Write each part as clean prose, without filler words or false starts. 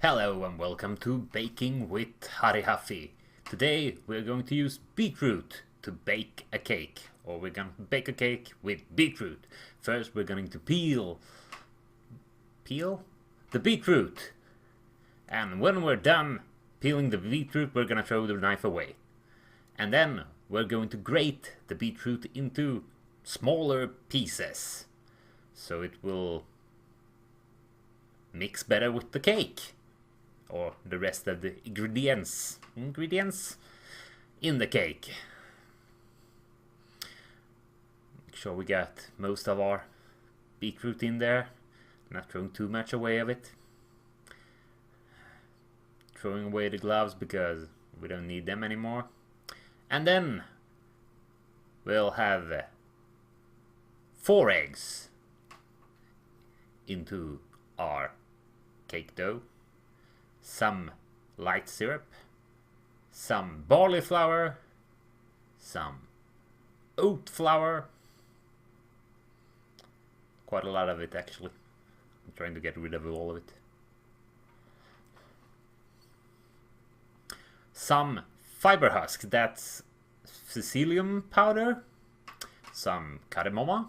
Hello and welcome to Baking with Harrihaffi. Today we're going to use beetroot to bake a cake. Or we're going to bake a cake with beetroot. First we're going to peel the beetroot. And when we're done peeling the beetroot, we're going to throw the knife away. And then we're going to grate the beetroot into smaller pieces. So it will mix better with the cake. Or the rest of the ingredients in the cake. Make sure we got most of our beetroot in there. Not throwing too much away of it. Throwing away the gloves because we don't need them anymore. And then we'll have 4 eggs into our cake dough. Some light syrup, some barley flour, some oat flour. Quite a lot of it actually. I'm trying to get rid of all of it. Some fiber husk, that's psyllium powder. Some cardamom.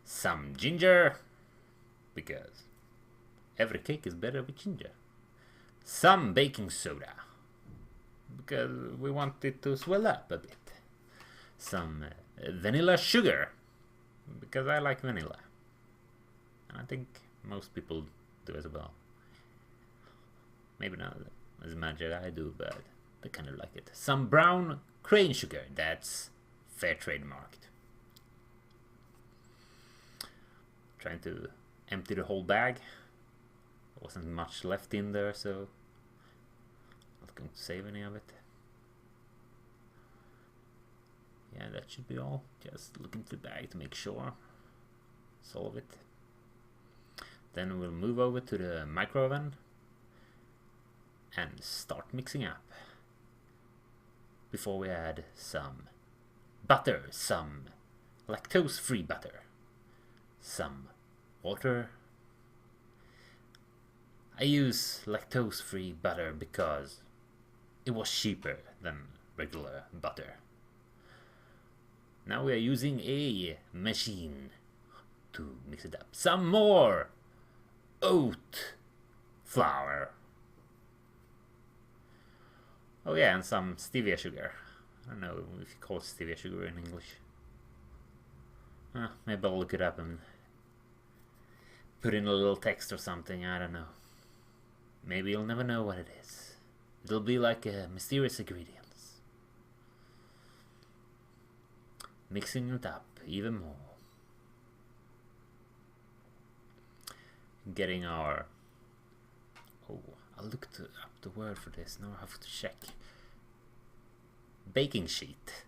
Some ginger, because every cake is better with ginger. Some baking soda, because we want it to swell up a bit. Some vanilla sugar, because I like vanilla. And I think most people do as well. Maybe not as much as I do, but they kind of like it. Some brown cane sugar, that's fair trade marked. Trying to empty the whole bag. Wasn't much left in there, so not going to save any of it. Yeah, that should be all. Just look into the bag to make sure it's all of it. Then we'll move over to the micro oven and start mixing up. Before we add some butter, some lactose-free butter, some water. I use lactose-free butter because it was cheaper than regular butter. Now we are using a machine to mix it up. Some more oat flour. Oh yeah, and some stevia sugar. I don't know if you call it stevia sugar in English. Maybe I'll look it up and put in a little text or something, I don't know. Maybe you'll never know what it is. It'll be like a mysterious ingredients. Mixing it up even more. Getting our... Oh, I looked up the word for this. Now I have to check. Baking sheet.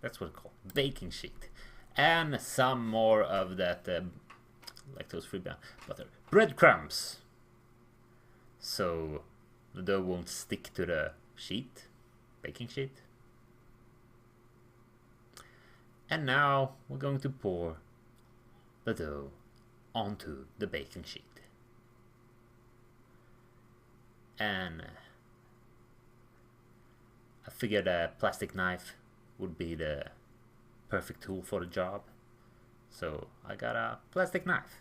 That's what it's called. Baking sheet. And some more of that lactose-free butter. Breadcrumbs. So the dough won't stick to the sheet, baking sheet. And now we're going to pour the dough onto the baking sheet. And I figured a plastic knife would be the perfect tool for the job. So I got a plastic knife.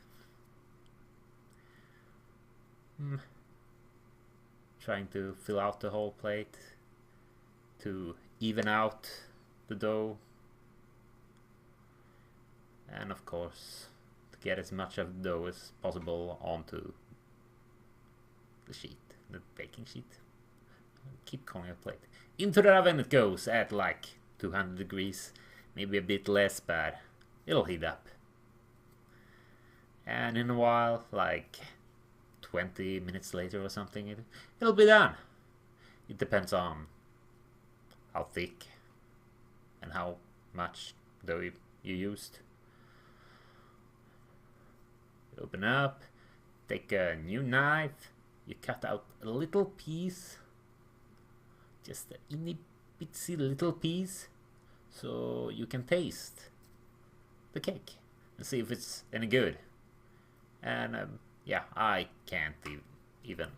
Trying to fill out the whole plate to even out the dough, and of course to get as much of the dough as possible onto the sheet, the baking sheet. I keep calling it a plate. Into the oven it goes at like 200 degrees, maybe a bit less, but it'll heat up. And in a while, like 20 minutes later or something, it'll be done. It depends on how thick and how much dough you used. You open up, take a new knife, you cut out a little piece, just a itty bitsy little piece, so you can taste the cake and see if it's any good. And yeah, I can't even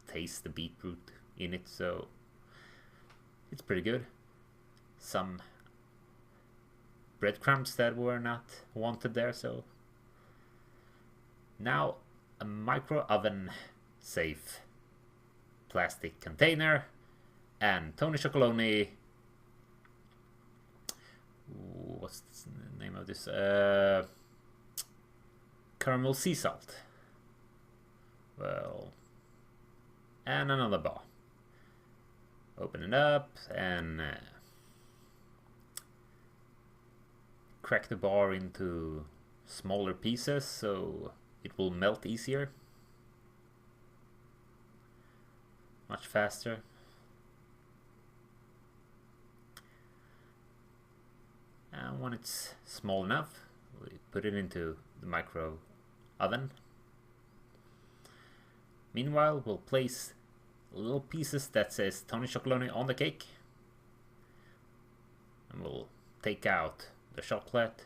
taste the beetroot in it, so it's pretty good. Some breadcrumbs that were not wanted there, so now a micro oven safe plastic container and Tony Chocolonely. What's the name of this? Caramel sea salt. Well, and another bar. Open it up and crack the bar into smaller pieces so it will melt easier, much faster. And when it's small enough, we put it into the micro oven. Meanwhile, we'll place little pieces that says Tony Chocolonely on the cake, and we'll take out the chocolate,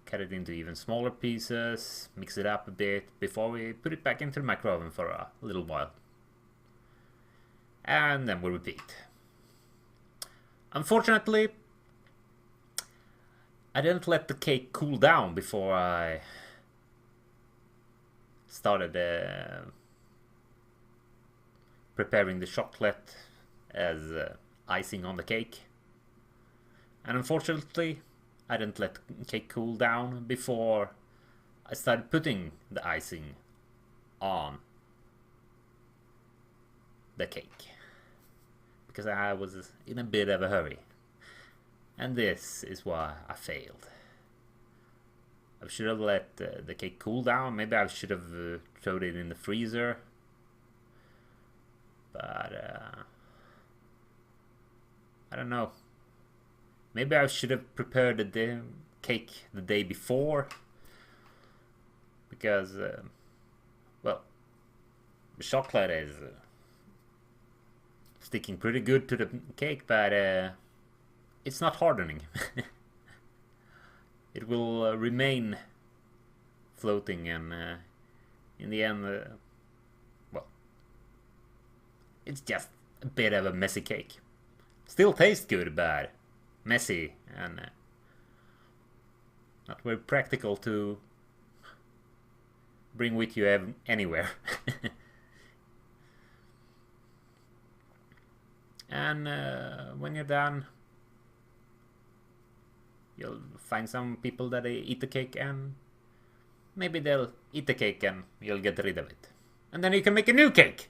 cut it into even smaller pieces, mix it up a bit before we put it back into the micro oven for a little while, and then we'll repeat. Unfortunately, I didn't let the cake cool down before I started preparing the chocolate as icing on the cake. And unfortunately, I didn't let the cake cool down before I started putting the icing on the cake, because I was in a bit of a hurry. And this is why I failed. I should have let the cake cool down. Maybe I should have thrown it in the freezer. But I don't know. Maybe I should have prepared the cake the day before. Because, well, the chocolate is sticking pretty good to the cake, but it's not hardening. It will remain floating, and in the end, well, it's just a bit of a messy cake. Still tastes good, but messy and not very practical to bring with you anywhere. And when you're done, you'll find some people that eat the cake, and maybe they'll eat the cake and you'll get rid of it. And then you can make a new cake!